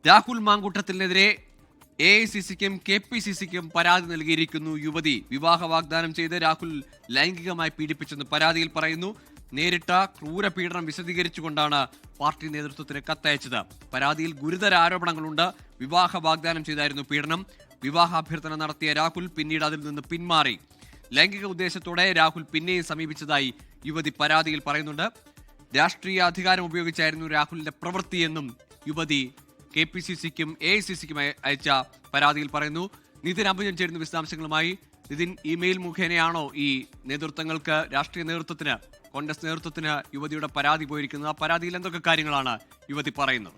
രാഹുൽ മാങ്കൂട്ടത്തിനെതിരെ AICCക്കും KPCCക്കും പരാതി നൽകിയിരിക്കുന്നു യുവതി. വിവാഹ വാഗ്ദാനം ചെയ്ത് രാഹുൽ ലൈംഗികമായി പീഡിപ്പിച്ചെന്ന് പരാതിയിൽ പറയുന്നു. നേരിട്ട ക്രൂരപീഡനം വിശദീകരിച്ചുകൊണ്ടാണ് പാർട്ടി നേതൃത്വത്തിന് കത്തയച്ചത്. പരാതിയിൽ ഗുരുതര ആരോപണങ്ങളുണ്ട്. വിവാഹ വാഗ്ദാനം ചെയ്തായിരുന്നു പീഡനം. വിവാഹാഭ്യർത്ഥന നടത്തിയ രാഹുൽ പിന്നീട് അതിൽ നിന്ന് പിന്മാറി. ലൈംഗിക ഉദ്ദേശത്തോടെ രാഹുൽ പിന്നെയും സമീപിച്ചതായി യുവതി പരാതിയിൽ പറയുന്നുണ്ട്. രാഷ്ട്രീയ അധികാരം ഉപയോഗിച്ചായിരുന്നു രാഹുലിന്റെ പ്രവൃത്തിയെന്നും യുവതി KPCCക്കും AICCക്കും അയച്ച പരാതിയിൽ പറയുന്നു. നിതിൻ അംബുജൻ ചേരുന്ന വിശദാംശങ്ങളുമായി. നിതിൻ, ഇമെയിൽ മുഖേനയാണോ ഈ നേതൃത്വങ്ങൾക്ക്, രാഷ്ട്രീയ നേതൃത്വത്തിന്, കോൺഗ്രസ് നേതൃത്വത്തിന് യുവതിയുടെ പരാതി പോയിരിക്കുന്നത്? ആ പരാതിയിൽ എന്തൊക്കെ കാര്യങ്ങളാണ് യുവതി പറയുന്നത്?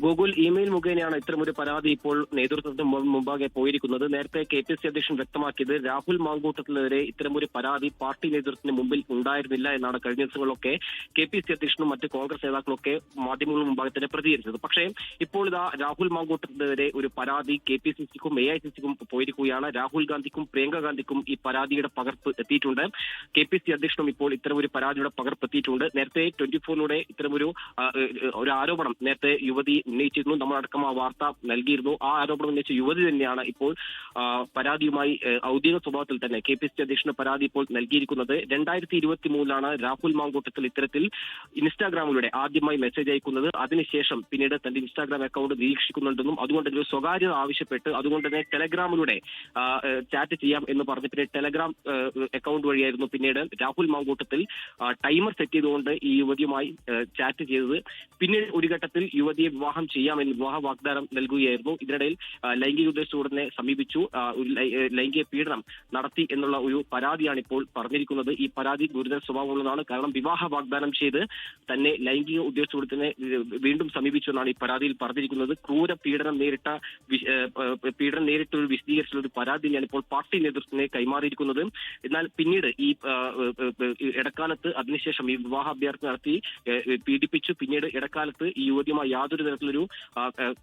ഗൂഗിൾ ഇമെയിൽ മുഖേനയാണ് ഇത്തരമൊരു പരാതി ഇപ്പോൾ നേതൃത്വത്തിന് മുമ്പാകെ പോയിരിക്കുന്നത്. നേരത്തെ KPCC അധ്യക്ഷൻ വ്യക്തമാക്കിയത് രാഹുൽ മാങ്കൂട്ടത്തിനെതിരെ ഇത്തരമൊരു പരാതി പാർട്ടി നേതൃത്വത്തിന് മുമ്പിൽ ഉണ്ടായിരുന്നില്ല എന്നാണ്. കഴിഞ്ഞ ദിവസങ്ങളിലൊക്കെ KPCC അധ്യക്ഷനും മറ്റ് കോൺഗ്രസ് നേതാക്കളൊക്കെ മാധ്യമങ്ങളുടെ മുമ്പാകെ തന്നെ പ്രതികരിച്ചത്. പക്ഷേ ഇപ്പോൾ ഇതാ രാഹുൽ മാങ്കൂട്ടത്തിനെതിരെ ഒരു പരാതി KPCCക്കും AICCക്കും പോയിരിക്കുകയാണ്. രാഹുൽ ഗാന്ധിക്കും പ്രിയങ്ക ഗാന്ധിക്കും ഈ പരാതിയുടെ പകർപ്പ് എത്തിയിട്ടുണ്ട്. KPCC അധ്യക്ഷനും ഇപ്പോൾ ഇത്തരമൊരു പരാതിയുടെ പകർപ്പ് എത്തിയിട്ടുണ്ട്. നേരത്തെ 24 ഇത്തരമൊരു ആരോപണം നേരത്തെ യുവതി ഉന്നയിച്ചിരുന്നു. നമ്മളടക്കം ആ വാർത്ത നൽകിയിരുന്നു. ആ ആരോപണം ഉന്നയിച്ച യുവതി തന്നെയാണ് ഇപ്പോൾ പരാതിയുമായി ഔദ്യോഗിക സ്വഭാവത്തിൽ തന്നെ KPCC അധ്യക്ഷന് പരാതി ഇപ്പോൾ നൽകിയിരിക്കുന്നത്. 2023 രാഹുൽ മാങ്കൂട്ടത്തിൽ ഇത്തരത്തിൽ ഇൻസ്റ്റാഗ്രാമിലൂടെ ആദ്യമായി മെസ്സേജ് അയക്കുന്നത്. അതിനുശേഷം പിന്നീട് തന്റെ ഇൻസ്റ്റാഗ്രാം അക്കൗണ്ട് നിരീക്ഷിക്കുന്നുണ്ടെന്നും അതുകൊണ്ട് ഒരു സ്വകാര്യത ആവശ്യപ്പെട്ട് അതുകൊണ്ട് തന്നെ ടെലഗ്രാമിലൂടെ ചാറ്റ് ചെയ്യാം എന്ന് പറഞ്ഞ് പിന്നെ ടെലഗ്രാം അക്കൗണ്ട് വഴിയായിരുന്നു പിന്നീട് രാഹുൽ മാങ്കൂട്ടത്തിൽ ടൈമർ സെറ്റ് ചെയ്തുകൊണ്ട് ഈ യുവതിയുമായി ചാറ്റ് ചെയ്തത്. പിന്നീട് ഒരു ഘട്ടത്തിൽ യുവതിയെ വിവാഹം ചെയ്യാമെന്ന് വിവാഹ വാഗ്ദാനം നൽകുകയായിരുന്നു. ഇതിനിടയിൽ ലൈംഗിക ഉദ്ദേശത്തോടെ സമീപിച്ചു, ലൈംഗിക പീഡനം നടത്തി എന്നുള്ള ഒരു പരാതിയാണ് ഇപ്പോൾ പറഞ്ഞിരിക്കുന്നത്. ഈ പരാതി ഗുരുതര സ്വഭാവമുള്ളതാണ്. കാരണം വിവാഹ വാഗ്ദാനം ചെയ്ത് തന്നെ ലൈംഗിക ഉദ്ദേശത്തോടെ തന്നെ വീണ്ടും സമീപിച്ചു എന്നാണ് ഈ പരാതിയിൽ പറഞ്ഞിരിക്കുന്നത്. ക്രൂര പീഡനം നേരിട്ടൊരു വിശദീകരിച്ചുള്ള ഒരു പരാതിയാണ് ഇപ്പോൾ പാർട്ടി നേതൃത്വത്തിനെ കൈമാറിയിരിക്കുന്നത്. എന്നാൽ പിന്നീട് ഈ ഇടക്കാലത്ത് അതിനുശേഷം ഈ വിവാഹാഭ്യർത്ഥന നടത്തി പീഡിപ്പിച്ചു. പിന്നീട് ഇടക്കാലത്ത് ഈ യുവതിയുമായി യാതൊരു തരത്തിലൊരു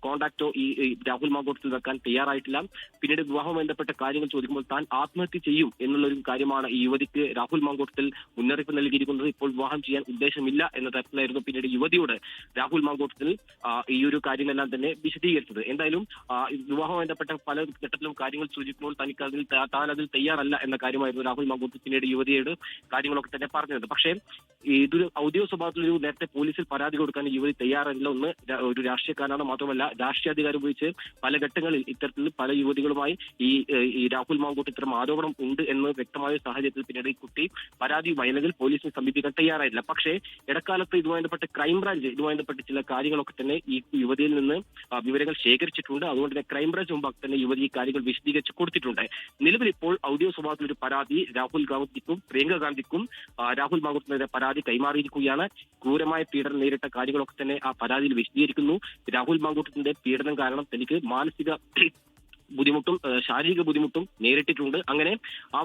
കോണ്ടാക്ടോ ഈ രാഹുൽ മാങ്കൂട്ടത്തിൽ വെക്കാൻ തയ്യാറായിട്ടില്ല. പിന്നീട് വിവാഹവുമായി ബന്ധപ്പെട്ട കാര്യങ്ങൾ ചോദിക്കുമ്പോൾ താൻ ആത്മഹത്യ ചെയ്യും എന്നുള്ളൊരു കാര്യമാണ് ഈ യുവതിക്ക് രാഹുൽ മാങ്കൂട്ടത്തിൽ മുന്നറിയിപ്പ് നൽകിയിരിക്കുന്നത്. ഇപ്പോൾ വിവാഹം ചെയ്യാൻ ഉദ്ദേശമില്ല എന്ന തരത്തിലായിരുന്നു പിന്നീട് യുവതിയോട് രാഹുൽ മാങ്കൂട്ടത്തിൽ ഈ ഒരു കാര്യങ്ങളെല്ലാം തന്നെ വിശദീകരിച്ചത്. എന്തായാലും വിവാഹവുമായി ബന്ധപ്പെട്ട പല ഘട്ടത്തിലും കാര്യങ്ങൾ സൂചിക്കുമ്പോൾ താൻ അതിൽ തയ്യാറല്ല എന്ന കാര്യമായിരുന്നു രാഹുൽ മാങ്കൂട്ടത്തിൽ പിന്നീട് യുവതിയോട് കാര്യങ്ങളൊക്കെ തന്നെ പറഞ്ഞത്. പക്ഷേ ഇതൊരു ഔദ്യോഗിക സ്വഭാവത്തിലൊരു നേരത്തെ പോലീസിൽ പരാതി കൊടുക്കാൻ യുവതി തയ്യാറല്ല. ഒന്ന് ഒരു രാഷ്ട്രീയക്കാരാണ്, മാത്രമല്ല രാഷ്ട്രീയാധികാരം ഉപയോഗിച്ച് പല ഘട്ടങ്ങളിൽ ഇത്തരത്തിൽ പല യുവതികളുമായി ഈ രാഹുൽ മാങ്കൂട്ട് ഇത്തരം ആരോപണം ഉണ്ട് എന്ന് വ്യക്തമായ സാഹചര്യത്തിൽ പിന്നീട് ഈ കുട്ടി പരാതിയുമായി അല്ലെങ്കിൽ പോലീസിനെ സമീപിക്കാൻ തയ്യാറായില്ല. പക്ഷേ ഇടക്കാലത്ത് ഇതുമായി ബന്ധപ്പെട്ട് ക്രൈംബ്രാഞ്ച് ഇതുമായി ബന്ധപ്പെട്ട് ചില കാര്യങ്ങളൊക്കെ തന്നെ ഈ യുവതിയിൽ നിന്ന് വിവരങ്ങൾ ശേഖരിച്ചിട്ടുണ്ട്. അതുകൊണ്ട് തന്നെ ക്രൈംബ്രാഞ്ച് മുമ്പാകെ തന്നെ യുവതി ഈ കാര്യങ്ങൾ വിശദീകരിച്ച് കൊടുത്തിട്ടുണ്ട്. നിലവിൽ ഇപ്പോൾ ഔദ്യോഗിക സ്വഭാവത്തിൽ ഒരു പരാതി രാഹുൽ ഗാന്ധിക്കും പ്രിയങ്ക ഗാന്ധിക്കും രാഹുൽ മാങ്കൂട്ടത്തിനെതിരെ പരാതി കൈമാറിയിരിക്കുകയാണ്. ക്രൂരമായ പീഡനം നേരിട്ട കാര്യങ്ങളൊക്കെ തന്നെ ആ പരാതിയിൽ വിശദീകരിക്കുന്നു. രാഹുൽ മാങ്കൂട്ടത്തിന്റെ പീഡനം കാരണം തനിക്ക് മാനസിക ബുദ്ധിമുട്ടും ശാരീരിക ബുദ്ധിമുട്ടും നേരിട്ടിട്ടുണ്ട്. അങ്ങനെ ആ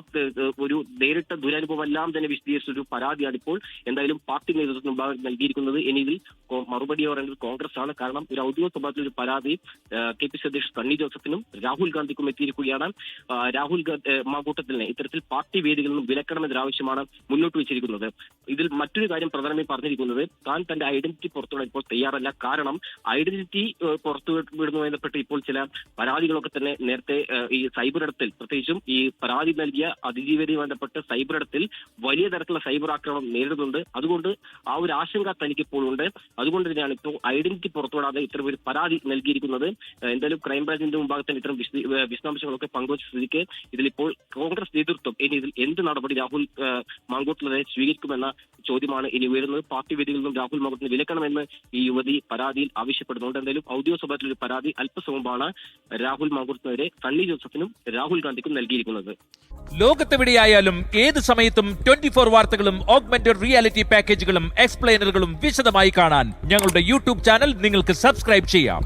ഒരു നേരിട്ട ദുരനുഭവം എല്ലാം തന്നെ വിശദീകരിച്ചൊരു പരാതിയാണ് ഇപ്പോൾ എന്തായാലും പാർട്ടി നേതൃത്വത്തിന് മുമ്പാകെ നൽകിയിരിക്കുന്നത്. ഇനി ഇതിൽ മറുപടി പറയുന്നത് കോൺഗ്രസ് ആണ്. കാരണം ഒരു ഔദ്യോഗിക സ്വഭാവത്തിൽ ഒരു പരാതി KPCC അധ്യക്ഷൻ സണ്ണി ജോസഫിനും രാഹുൽ ഗാന്ധിക്കും എത്തിയിരിക്കുകയാണ്. രാഹുൽ മാങ്കൂട്ടത്തിനെ ഇത്തരത്തിൽ പാർട്ടി വേദികളിൽ നിന്നും വിലക്കണമെന്നൊരു ആവശ്യമാണ് മുന്നോട്ട് വെച്ചിരിക്കുന്നത്. ഇതിൽ മറ്റൊരു കാര്യം പ്രധാനമായി പറഞ്ഞിരിക്കുന്നത് താൻ തന്റെ ഐഡന്റിറ്റി പുറത്തുവിടാൻ ഇപ്പോൾ തയ്യാറല്ല. കാരണം ഐഡന്റിറ്റി പുറത്തുവിടുന്നതുമായി ബന്ധപ്പെട്ട് ഇപ്പോൾ ചില പരാതികളൊക്കെ തന്നെ നേരത്തെ ഈ സൈബർ ഇടത്തിൽ, പ്രത്യേകിച്ചും ഈ പരാതി നൽകിയ അതിജീവനവുമായി ബന്ധപ്പെട്ട് സൈബർ ഇടത്തിൽ വലിയ തരത്തിലുള്ള സൈബർ ആക്രമണം നേരിടുന്നുണ്ട്. അതുകൊണ്ട് ആ ഒരു ആശങ്ക തനിക്കിപ്പോൾ ഉണ്ട്. അതുകൊണ്ട് തന്നെയാണ് ഇപ്പോൾ ഐഡന്റിറ്റി പുറത്തുവിടാതെ ഇത്തരം ഒരു പരാതി നൽകിയിരിക്കുന്നത്. എന്തായാലും ക്രൈംബ്രാഞ്ചിന്റെ മുമ്പാകെ തന്നെ ഇത്തരം വിശദാംശങ്ങളൊക്കെ പങ്കുവച്ച സ്ഥിതിക്ക് ഇതിലിപ്പോൾ കോൺഗ്രസ് നേതൃത്വം ഇനി ഇതിൽ എന്ത് നടപടി രാഹുൽ മാങ്കൂട്ടത്തിനെതിരെ സ്വീകരിക്കുമെന്ന ചോദ്യമാണ് ഇനി ഉയരുന്നത്. പാർട്ടി വേദികളിൽ നിന്നും രാഹുൽ മാങ്കൂട്ടത്തിനെ വിലക്കണമെന്ന് ഈ യുവതി പരാതിയിൽ ആവശ്യപ്പെടുന്നുണ്ട്. എന്തായാലും ഔദ്യോഗിക സ്വഭാവത്തിലൊരു പരാതി അല്പസമയമാണ് രാഹുൽ മാങ്കൂട്ടത്തിനെതിരെ സണ്ണി ജോസഫിനും രാഹുൽ ഗാന്ധിക്കും നൽകിയിരിക്കുന്നത്. ലോകത്തെവിടെയായാലും ഏത് സമയത്തും 24 വാർത്തകളും ഓഗ്മെന്റഡ് റിയാലിറ്റി പാക്കേജുകളും എക്സ്പ്ലെയിനറുകളും വിശദമായി കാണാൻ ഞങ്ങളുടെ യൂട്യൂബ് ചാനൽ നിങ്ങൾക്ക് സബ്സ്ക്രൈബ് ചെയ്യാം.